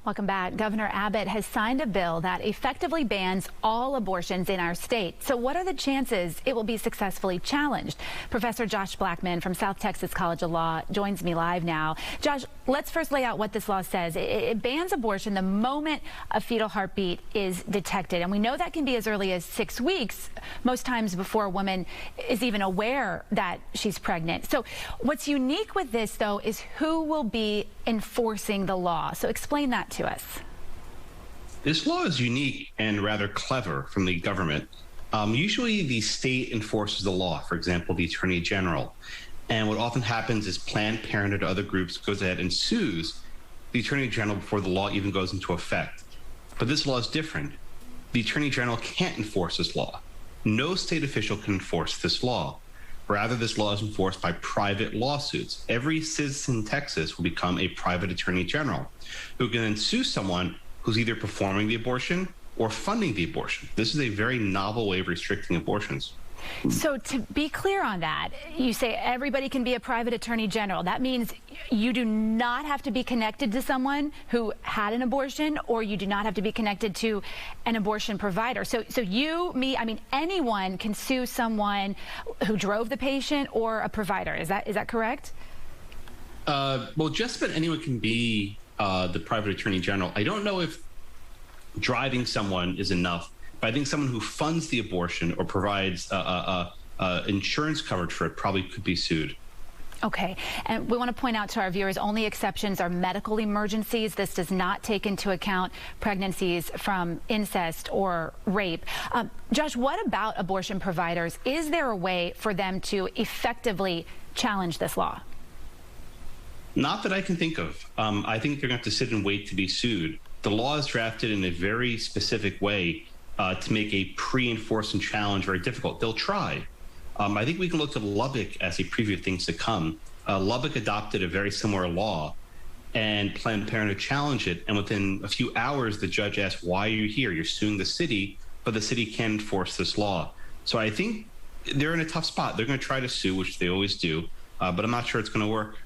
Welcome back. Governor Abbott has signed a bill that effectively bans all abortions in our state. So what are the chances it will be successfully challenged? Professor Josh Blackman from South Texas College of Law joins me live now. Josh, let's first lay out what this law says. It bans abortion the moment a fetal heartbeat is detected. And we know that can be as early as 6 weeks, most times before a woman is even aware that she's pregnant. So what's unique with this, though, is who will be enforcing the law. So explain that to us. This law is unique and rather clever from the government. Usually the state enforces the law, for example, the Attorney General. And what often happens is Planned Parenthood or other groups goes ahead and sues the Attorney General before the law even goes into effect. But this law is different. The Attorney General can't enforce this law. No state official can enforce this law. Rather, this law is enforced by private lawsuits. Every citizen in Texas will become a private attorney general who can then sue someone who's either performing the abortion or funding the abortion. This is a very novel way of restricting abortions. So to be clear on that, you say everybody can be a private attorney general. That means you do not have to be connected to someone who had an abortion, or you do not have to be connected to an abortion provider. So you, me, I mean, anyone can sue someone who drove the patient or a provider. Is that correct? Well, just about anyone can be the private attorney general. I don't know if driving someone is enough. But I think someone who funds the abortion or provides insurance coverage for it probably could be sued. Okay, and we want to point out to our viewers, only exceptions are medical emergencies. This does not take into account pregnancies from incest or rape. Josh, what about abortion providers? Is there a way for them to effectively challenge this law? Not that I can think of. I think they're going to have to sit and wait to be sued. The law is drafted in a very specific way to make a pre-enforcement challenge very difficult. They'll try. I think we can look to Lubbock as a preview of things to come. Lubbock adopted a very similar law, and Planned Parenthood challenged it. And within a few hours, the judge asked, "Why are you here? You're suing the city, but the city can't enforce this law." So I think they're in a tough spot. They're going to try to sue, which they always do, but I'm not sure it's going to work.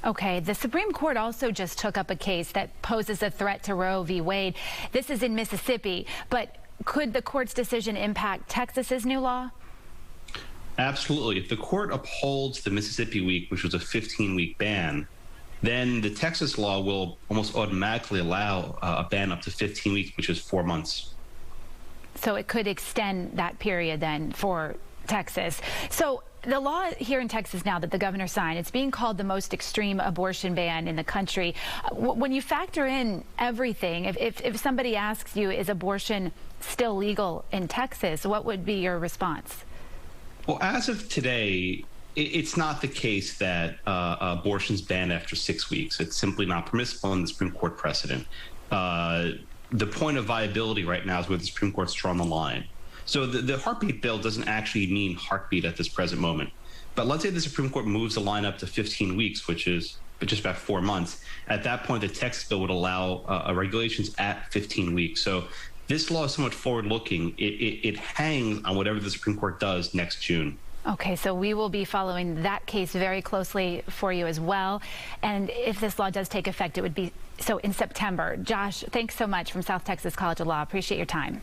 Okay, the Supreme Court also just took up a case that poses a threat to Roe v. Wade. This is in Mississippi, but could the court's decision impact Texas's new law? Absolutely. If the court upholds the Mississippi week, which was a 15-week ban, then the Texas law will almost automatically allow a ban up to 15 weeks, which is 4 months. So it could extend that period then for Texas. So the law here in Texas now that the governor signed, it's being called the most extreme abortion ban in the country. When you factor in everything, if somebody asks you, is abortion still legal in Texas, what would be your response? Well, as of today, it's not the case that abortion's banned after 6 weeks. It's simply not permissible in the Supreme Court precedent. The point of viability right now is where the Supreme Court's drawn the line. So the heartbeat bill doesn't actually mean heartbeat at this present moment. But let's say the Supreme Court moves the line up to 15 weeks, which is just about 4 months. At that point, the Texas bill would allow regulations at 15 weeks. So this law is somewhat forward-looking. It hangs on whatever the Supreme Court does next June. Okay, so we will be following that case very closely for you as well. And if this law does take effect, it would be so in September. Josh, thanks so much from South Texas College of Law. Appreciate your time.